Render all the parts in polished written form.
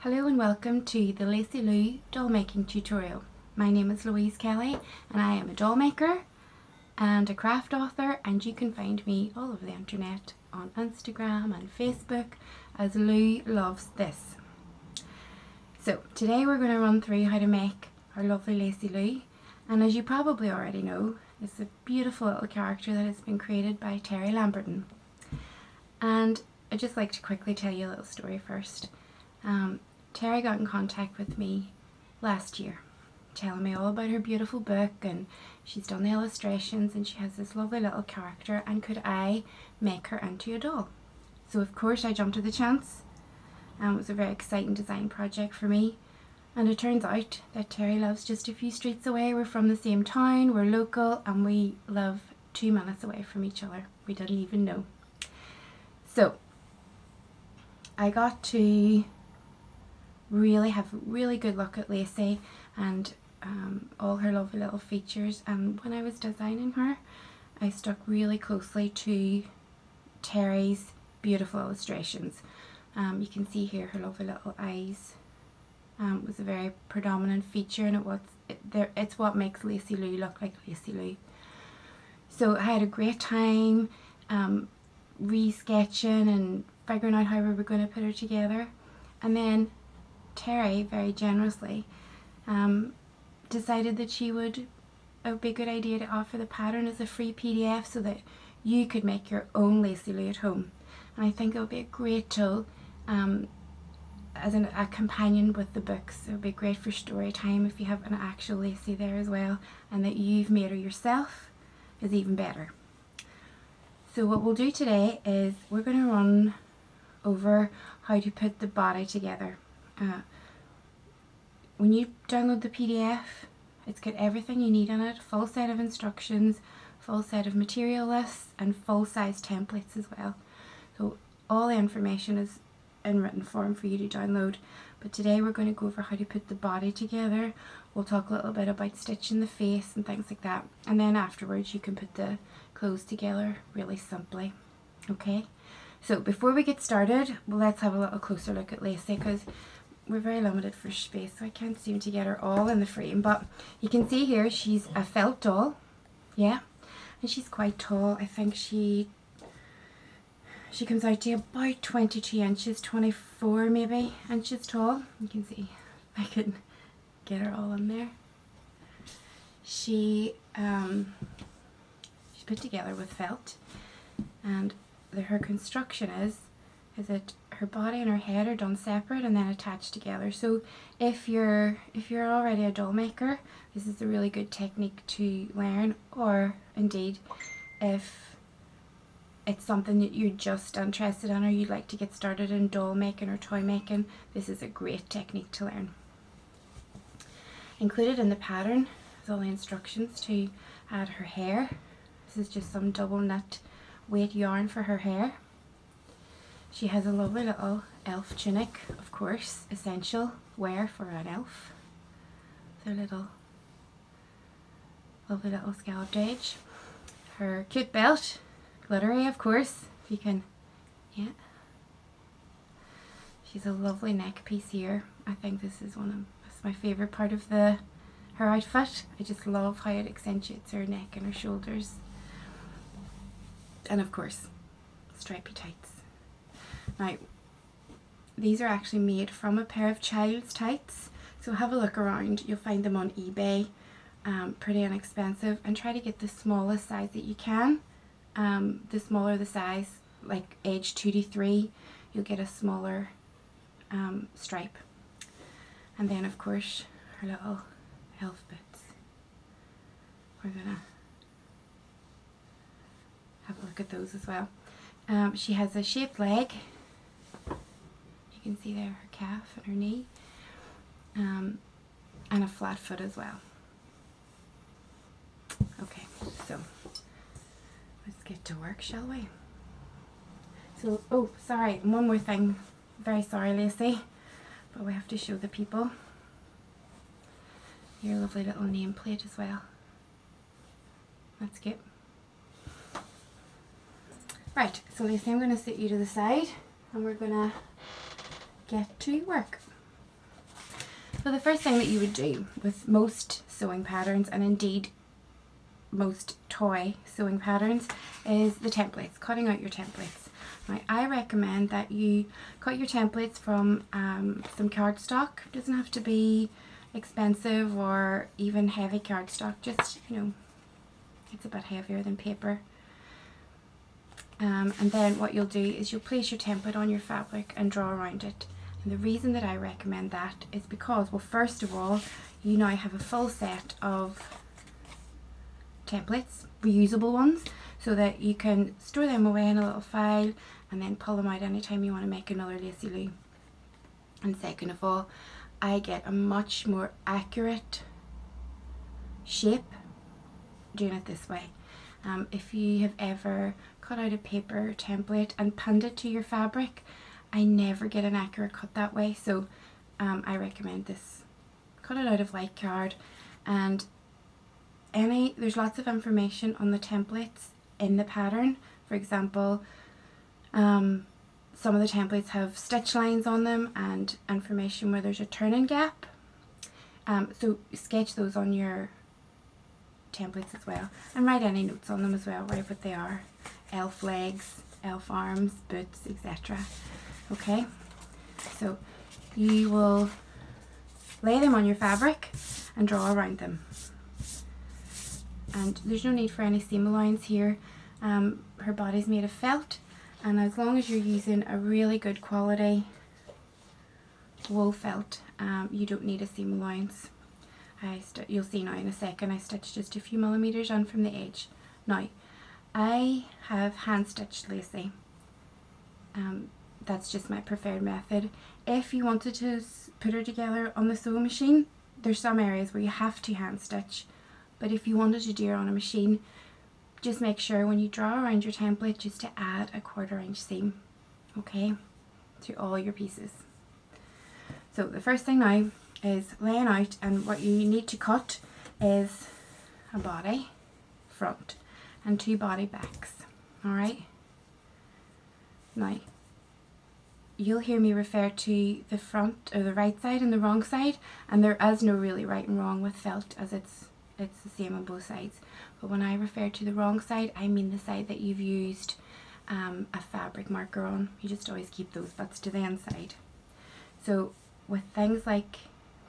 Hello and welcome to the Lacey Loo doll making tutorial. My name is Louise Kelly and I am a doll maker and a craft author, and you can find me all over the internet on Instagram and Facebook as Lou Loves This. So today we're going to run through how to make our lovely Lacey Loo, and as you probably already know, it's a beautiful little character that has been created by Terry Lamberton. And I'd just like to quickly tell you a little story first. Terry got in contact with me last year, telling me all about her beautiful book, and she's done the illustrations and she has this lovely little character, and could I make her into a doll? So of course I jumped at the chance. It was a very exciting design project for me, and it turns out that Terry lives just a few streets away. We're from the same town, we're local, and we live 2 minutes away from each other. We didn't even know. So I got to really have a really good look at Lacey and all her lovely little features, and when I was designing her I stuck really closely to Terry's beautiful illustrations. You can see here her lovely little eyes was a very predominant feature, and it's what makes Lacey Loo look like Lacey Loo. So I had a great time re-sketching and figuring out how we were going to put her together, and then Terry very generously decided that it would be a good idea to offer the pattern as a free PDF so that you could make your own Lacey Loo at home. And I think it would be a great tool as a companion with the books. It would be great for story time if you have an actual Lacey there as well, and that you've made her yourself is even better. So what we'll do today is we're going to run over how to put the body together. When you download the PDF, it's got everything you need in it, full set of instructions, full set of material lists, and full size templates as well. So all the information is in written form for you to download. But today we're going to go over how to put the body together. We'll talk a little bit about stitching the face and things like that, and then afterwards you can put the clothes together really simply. Okay, so before we get started, well, let's have a little closer look at Lacey, because we're very limited for space, so I can't seem to get her all in the frame. But you can see here she's a felt doll, yeah, and she's quite tall. I think she comes out to about 22 inches, 24 maybe inches tall. You can see I can get her all in there. She's put together with felt, and her construction is that her body and her head are done separate and then attached together. So if you're already a doll maker, this is a really good technique to learn, or indeed if it's something that you're just interested in, or you'd like to get started in doll making or toy making, this is a great technique to learn. Included in the pattern is all the instructions to add her hair. This is just some double knit weight yarn for her hair. She has a lovely little elf tunic, of course, essential wear for an elf. Their lovely little scalloped edge. Her cute belt, glittery of course, if you can, yeah. She's a lovely neck piece here. I think this is my favourite part of her outfit. I just love how it accentuates her neck and her shoulders. And of course, stripy tights. Now, these are actually made from a pair of child's tights, so have a look around. You'll find them on eBay, pretty inexpensive, and try to get the smallest size that you can. The smaller the size, like age 2 to 3, you'll get a smaller stripe. And then of course her little elf boots. We're gonna have a look at those as well. She has a shaped leg. You can see there her calf and her knee, and a flat foot as well. Okay, so let's get to work, shall we? So, oh, sorry, one more thing. Very sorry, Lacey, but we have to show the people your lovely little nameplate as well. That's good. Right, so Lacey, I'm going to sit you to the side and we're going to get to work. So the first thing that you would do with most sewing patterns, and indeed most toy sewing patterns, is the templates, cutting out your templates. Now, I recommend that you cut your templates from some cardstock. It doesn't have to be expensive or even heavy cardstock, just, you know, it's a bit heavier than paper. And then what you'll do is you'll place your template on your fabric and draw around it. And the reason that I recommend that is because, well, first of all, you now have a full set of templates, reusable ones, so that you can store them away in a little file and then pull them out anytime you want to make another Lacey Loo. And second of all, I get a much more accurate shape doing it this way. If you have ever cut out a paper template and pinned it to your fabric, I never get an accurate cut that way, so I recommend this. Cut it out of light card, and there's lots of information on the templates in the pattern. For example, some of the templates have stitch lines on them and information where there's a turning gap, so sketch those on your templates as well, and write any notes on them as well, write what they are: elf legs, elf arms, boots, etc. Okay, so you will lay them on your fabric and draw around them, and there's no need for any seam allowance here. Her body's made of felt, and as long as you're using a really good quality wool felt, you don't need a seam allowance. You'll see now in a second, I stitched just a few millimeters on from the edge. Now, I have hand stitched Lacey. That's just my preferred method. If you wanted to put her together on the sewing machine, there's some areas where you have to hand stitch, but if you wanted to do her on a machine, just make sure when you draw around your template just to add a 1/4 inch seam, okay, to all your pieces. So the first thing now is laying out, and what you need to cut is a body front and 2 body backs. Alright, now you'll hear me refer to the front or the right side and the wrong side, and there is no really right and wrong with felt, as it's the same on both sides. But when I refer to the wrong side, I mean the side that you've used a fabric marker on. You just always keep those butts to the inside. So with things like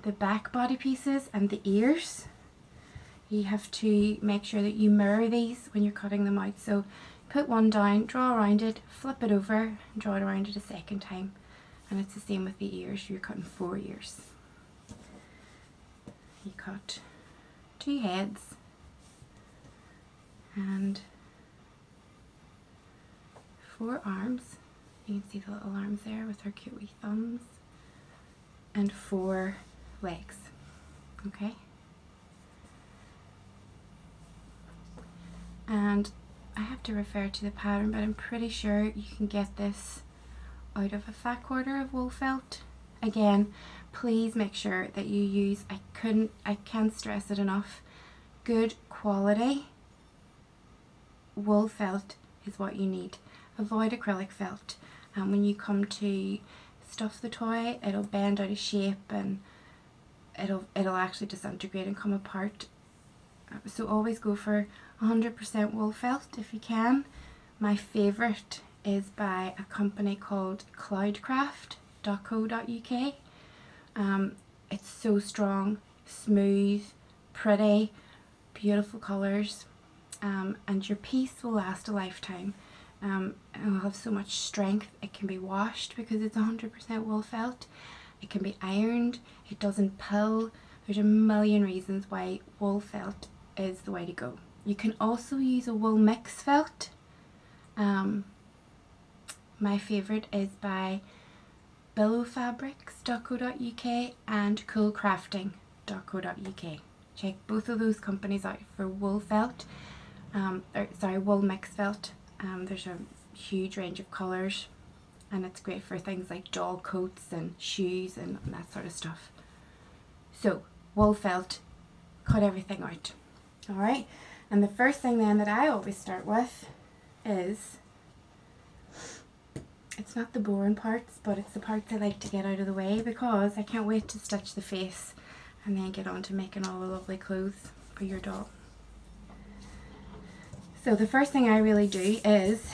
the back body pieces and the ears, you have to make sure that you mirror these when you're cutting them out. So put one down, draw around it, flip it over, and draw it around it a second time. And it's the same with the ears. You're cutting 4 ears. You cut 2 heads and 4 arms. You can see the little arms there with her cute wee thumbs, and 4 legs. Okay, and I have to refer to the pattern, but I'm pretty sure you can get this out of a fat 1/4 of wool felt. Again, please make sure that you use, I can't stress it enough, good quality wool felt is what you need. Avoid acrylic felt. When you come to stuff the toy, it'll bend out of shape and it'll actually disintegrate and come apart. So always go for 100% wool felt if you can. My favourite is by a company called cloudcraft.co.uk. It's so strong, smooth, pretty, beautiful colours, and your piece will last a lifetime. It will have so much strength. It can be washed because it's 100% wool felt. It can be ironed. It doesn't pull. There's a million reasons why wool felt is the way to go. You can also use a wool mix felt. My favourite is by billowfabrics.co.uk and coolcrafting.co.uk. Check both of those companies out for wool felt, wool mix felt. There's a huge range of colours, and it's great for things like doll coats and shoes and that sort of stuff. So wool felt, cut everything out. Alright, and the first thing then that I always start with is It's not the boring parts, but it's the parts I like to get out of the way because I can't wait to stitch the face and then get on to making all the lovely clothes for your doll. So the first thing I really do is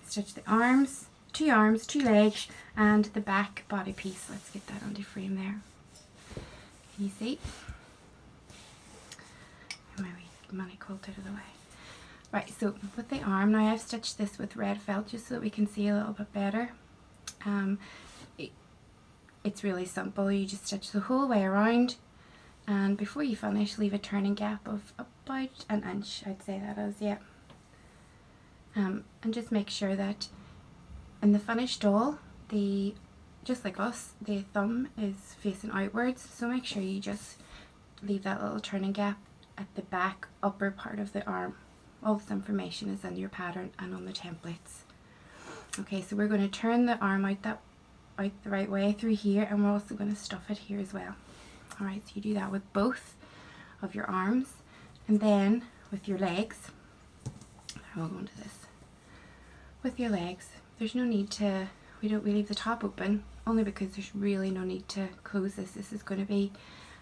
stitch the arms, two legs, and the back body piece. Let's get that onto frame there. Can you see? My wee money quilt out of the way. Right, so with the arm, now I've stitched this with red felt just so that we can see a little bit better. It's really simple. You just stitch the whole way around, and before you finish, leave a turning gap of about an inch, I'd say that is, yeah. And just make sure that in the finished doll, just like us, the thumb is facing outwards, so make sure you just leave that little turning gap at the back upper part of the arm. All this information is in your pattern and on the templates. Okay, so we're going to turn the arm out the right way through here, and we're also going to stuff it here as well. Alright, so you do that with both of your arms, and then with your legs, we'll go into this. With your legs, there's no need to, we leave the top open, only because there's really no need to close this. This is going to be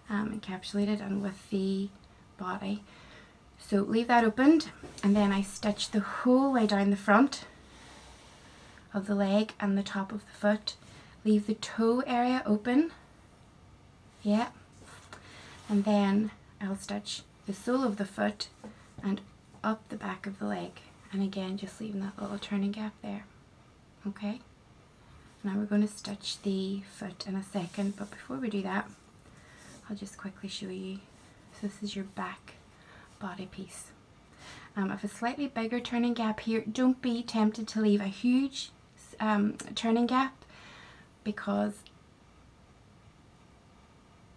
encapsulated and with the body. So leave that opened, and then I stitch the whole way down the front of the leg and the top of the foot. Leave the toe area open, yeah, and then I'll stitch the sole of the foot and up the back of the leg, and again just leaving that little turning gap there. Okay, now we're going to stitch the foot in a second, but before we do that, I'll just quickly show you. So this is your back body piece. I have a slightly bigger turning gap here. Don't be tempted to leave a huge turning gap, because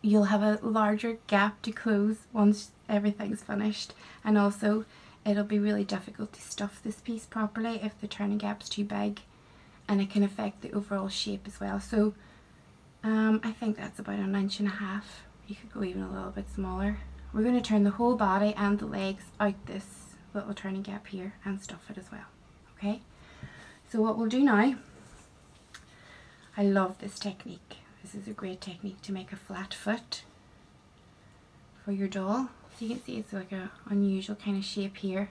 you'll have a larger gap to close once everything's finished, and also it'll be really difficult to stuff this piece properly if the turning gap's too big, and it can affect the overall shape as well. So I think that's about 1.5 inches. You could go even a little bit smaller. We're going to turn the whole body and the legs out this little turning gap here and stuff it as well. Okay, so what we'll do now, I love this technique. This is a great technique to make a flat foot for your doll. So you can see it's like an unusual kind of shape here,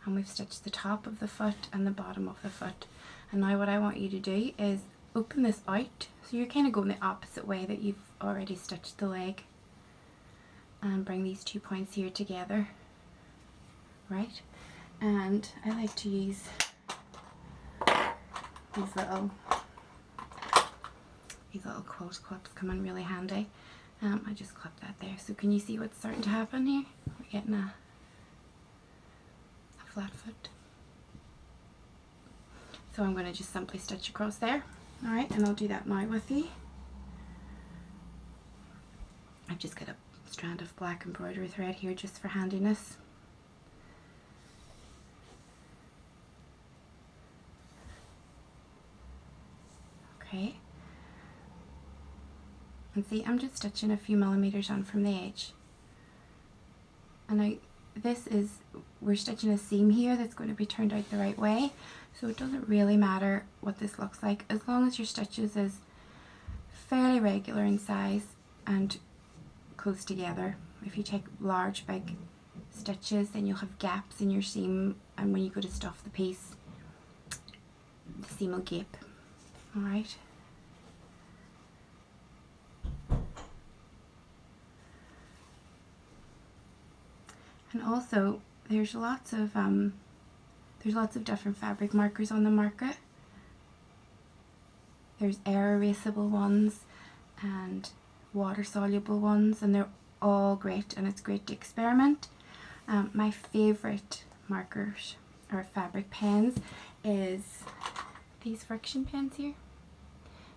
and we've stitched the top of the foot and the bottom of the foot. And now what I want you to do is open this out, so you're kind of going the opposite way that you've already stitched the leg, and bring these 2 points here together, right? And I like to use these little quilt clips, come in really handy. I just clip that there. So can you see what's starting to happen here? We're getting a flat foot. So I'm going to just simply stitch across there. Alright, and I'll do that now with you. I've just got a strand of black embroidery thread here just for handiness. Okay. And see, I'm just stitching a few millimeters on from the edge. And now we're stitching a seam here that's going to be turned out the right way, so it doesn't really matter what this looks like as long as your stitches is fairly regular in size and close together. If you take large big stitches, then you'll have gaps in your seam, and when you go to stuff the piece, the seam will gape. Alright. And also there's lots of different fabric markers on the market. There's air erasable ones and water soluble ones, and they're all great, and it's great to experiment. My favourite markers or fabric pens is these friction pens here.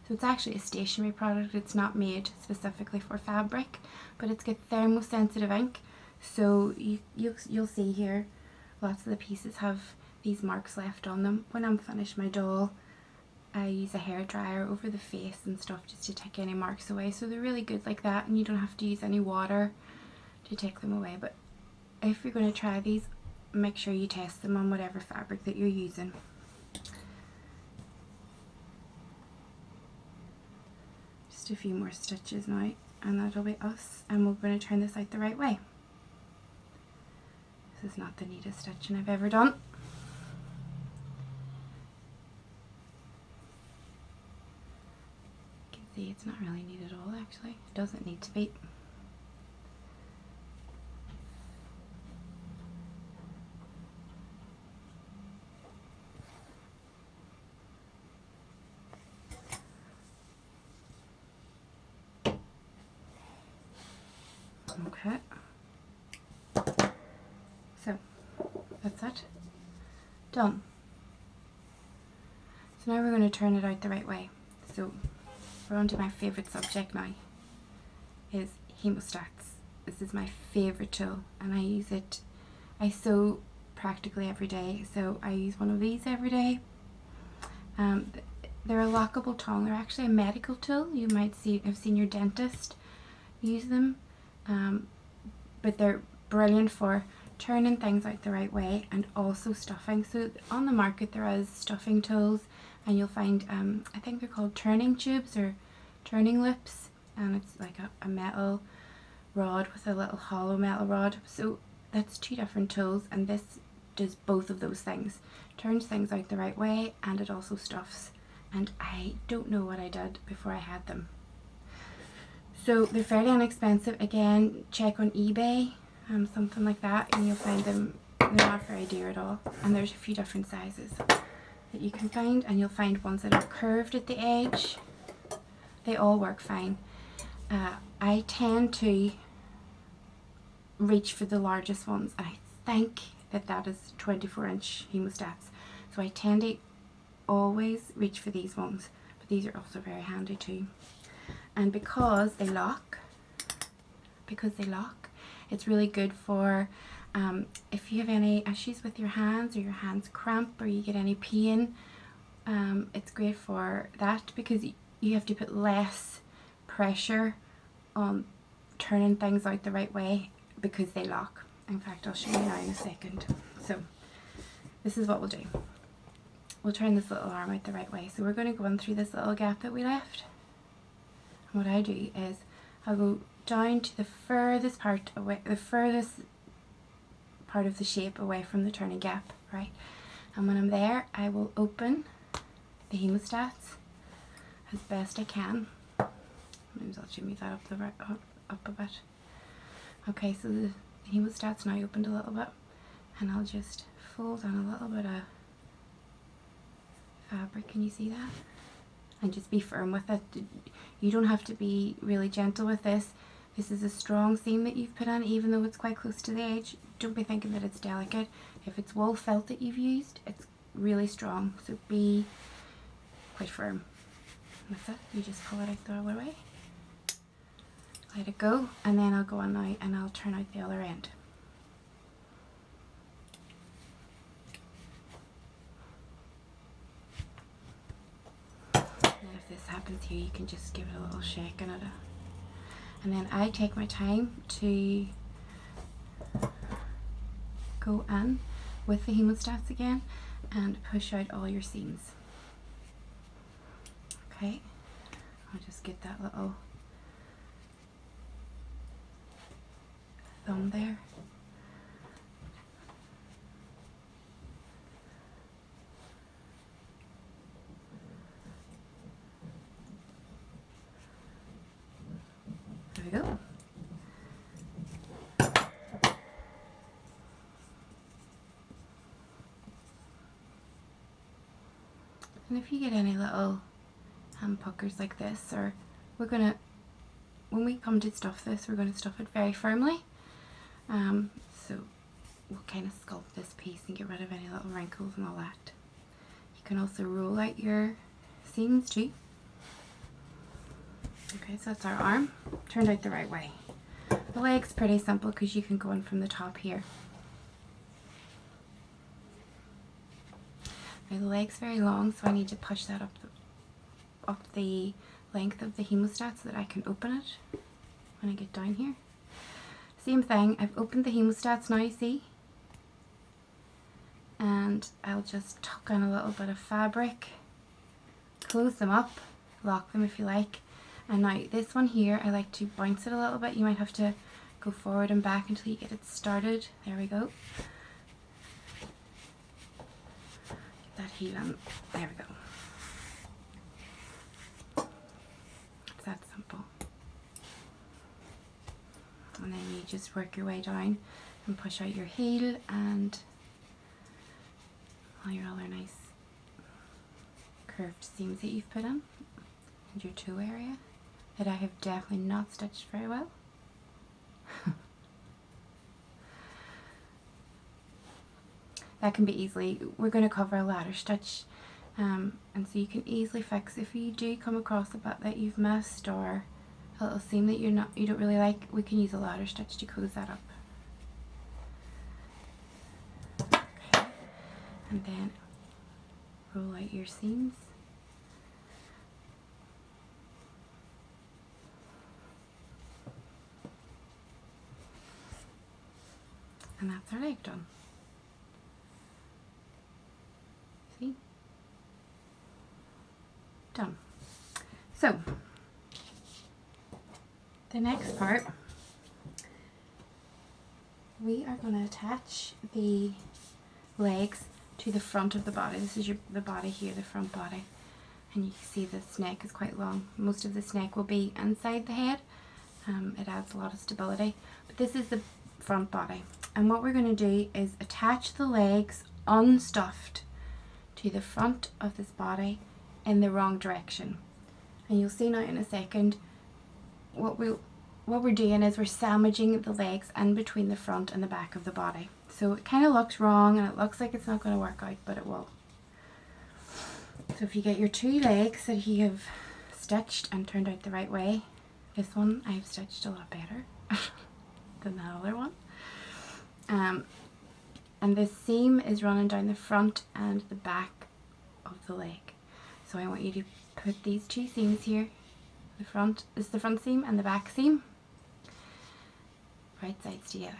So it's actually a stationery product. It's not made specifically for fabric, but it's got thermosensitive ink. So you'll see here lots of the pieces have these marks left on them. When I'm finished my doll, I use a hairdryer over the face and stuff just to take any marks away. So they're really good like that, and you don't have to use any water to take them away. But if you're going to try these, make sure you test them on whatever fabric that you're using. Just a few more stitches now, and that'll be us, and we're going to turn this out the right way. This is not the neatest stitching I've ever done. You can see it's not really neat at all actually. It doesn't need to be. Okay, so that's it, done. So now we're going to turn it out the right way. So we're on to my favourite subject now, is hemostats. This is my favourite tool and I use it, I sew practically every day, so I use one of these every day. They're a lockable tongue. They're actually a medical tool. You might have seen your dentist use them. But they're brilliant for turning things out the right way and also stuffing. So on the market there is stuffing tools, and you'll find I think they're called turning tubes or turning lips, and it's like a metal rod with a little hollow metal rod. So that's two different tools, and this does both of those things. Turns things out the right way and it also stuffs, and I don't know what I did before I had them. So they're fairly inexpensive. Again, check on eBay, something like that, and you'll find them. They're not very dear at all. And there's a few different sizes that you can find, and you'll find ones that are curved at the edge. They all work fine. I tend to reach for the largest ones, and I think that is 24-inch hemostats. So I tend to always reach for these ones, but these are also very handy too. And because they lock, it's really good for if you have any issues with your hands, or your hands cramp, or you get any pain. It's great for that because you have to put less pressure on turning things out the right way because they lock. In fact, I'll show you now in a second. So this is what we'll do. We'll turn this little arm out the right way. So we're going to go in through this little gap that we left. What I do is I'll go down to the furthest part away, the furthest part of the shape away from the turning gap, right? And when I'm there, I will open the hemostats as best I can. Maybe I'll should move that up a bit. Okay, so the hemostat's now opened a little bit, and I'll just fold on a little bit of fabric. Can you see that? And just be firm with it. You don't have to be really gentle with this. This is a strong seam that you've put on, even though it's quite close to the edge. Don't be thinking that it's delicate. If it's wool felt that you've used, it's really strong, so be quite firm. That's it. You just pull it out the other way, let it go, and then I'll go on now and I'll turn out the other end. If this happens here, you can just give it a little shake and then I take my time to go in with the hemostats again and push out all your seams. Okay, I'll just get that little thumb there. There we go. And if you get any little puckers like this, or when we come to stuff this, we're going to stuff it very firmly. So we'll kind of sculpt this piece and get rid of any little wrinkles and all that. You can also roll out your seams too. Okay, so that's our arm, turned out the right way. The leg's pretty simple because you can go in from the top here. Now the leg's very long, so I need to push that up the length of the hemostat so that I can open it when I get down here. Same thing, I've opened the hemostats now, you see? And I'll just tuck in a little bit of fabric, close them up, lock them if you like, And now this one here, I like to bounce it a little bit. You might have to go forward and back until you get it started. There we go. Get that heel on. There we go. It's that simple. And then you just work your way down and push out your heel and all your other nice curved seams that you've put in, and your toe area that I have definitely not stitched very well. That can be easily, we're going to cover a ladder stitch, and so you can easily fix if you do come across a bit that you've missed or a little seam that you don't really like. We can use a ladder stitch to close that up. Okay. And then roll out your seams. And that's our leg done. See? Done. So, the next part, we are going to attach the legs to the front of the body. This is the body here, the front body. And you can see this neck is quite long. Most of this neck will be inside the head. It adds a lot of stability. But this is the front body. And what we're going to do is attach the legs unstuffed to the front of this body in the wrong direction. And you'll see now in a second what we're doing is we're sandwiching the legs in between the front and the back of the body. So it kind of looks wrong and it looks like it's not going to work out, but it will. So if you get your two legs that you have stitched and turned out the right way, this one I've stitched a lot better than that other one. And this seam is running down the front and the back of the leg. So I want you to put these two seams here. The front is the front seam and the back seam, right sides together.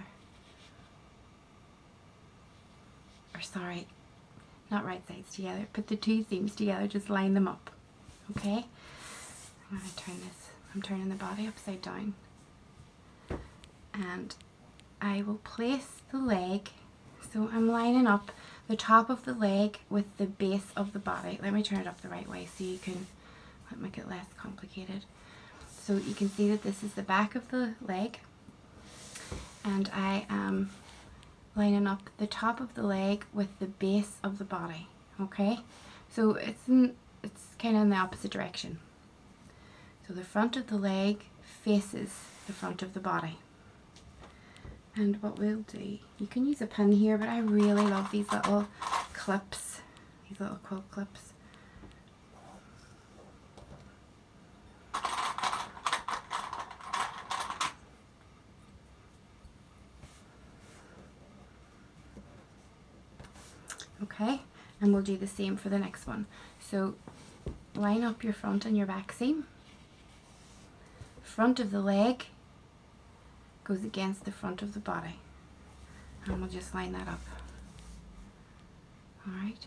Or sorry, not right sides together. Put the two seams together, just line them up. Okay? I'm going to turn this, I'm turning the body upside down. And I will place the leg, so I'm lining up the top of the leg with the base of the body. Let me turn it up the right way so you can make it less complicated. So you can see that this is the back of the leg, and I am lining up the top of the leg with the base of the body. Okay, so it's kind of in the opposite direction. So the front of the leg faces the front of the body. And what we'll do, you can use a pin here, but I really love these little clips, these little quilt clips. Okay, and we'll do the same for the next one. So line up your front and your back seam. Front of the leg goes against the front of the body, and we'll just line that up. All right,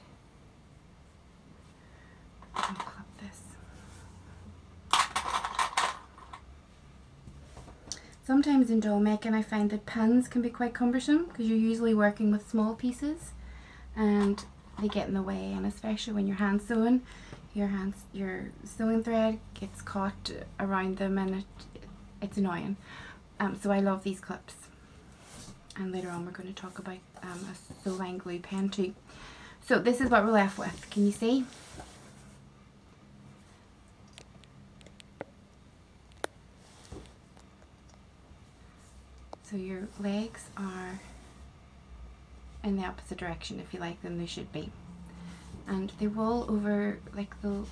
I'll clip this. Sometimes in doll making I find that pins can be quite cumbersome because you're usually working with small pieces and they get in the way, and especially when you're hand sewing, your sewing thread gets caught around them and it's annoying. So I love these clips, and later on we're going to talk about a sew line glue pen too. So this is what we're left with. Can you see? So your legs are in the opposite direction, if you like them, they should be. And they roll over, like they'll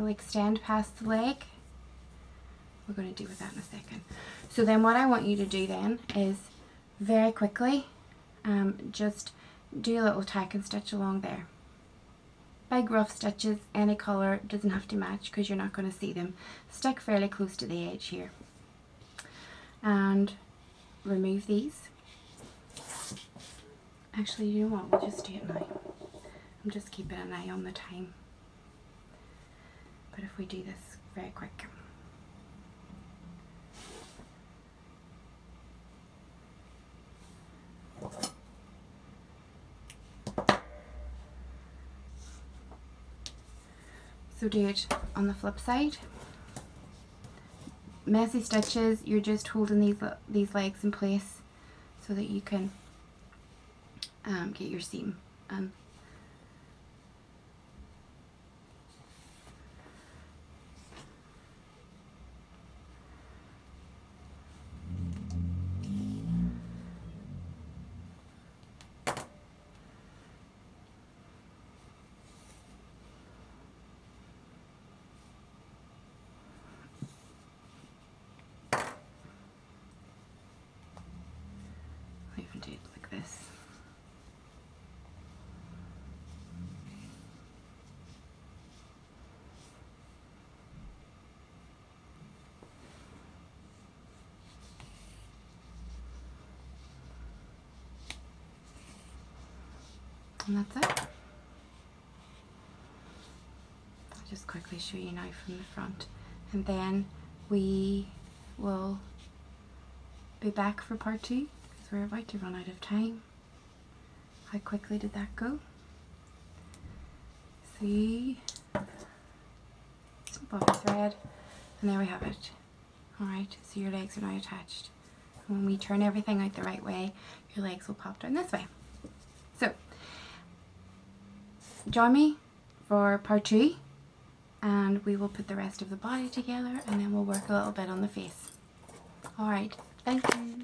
extend past the leg. We're going to do with that in a second. So then what I want you to do then is very quickly just do a little tack and stitch along there. Big rough stitches, any colour, doesn't have to match because you're not going to see them. Stick fairly close to the edge here. And remove these. Actually, you know what, we'll just do it now. I'm just keeping an eye on the time. But if we do this very quick. So do it on the flip side. Messy stitches, you're just holding these legs in place so that you can get your seam. I'll even do it like this. And that's it. I'll just quickly show you now from the front, and then we will be back for part 2 because we're about to run out of time. How quickly did that go? See, bobby thread, and there we have it. Alright, so your legs are now attached. And when we turn everything out the right way, your legs will pop down this way. So, join me for part 2, and we will put the rest of the body together, and then we'll work a little bit on the face. Alright, thank you.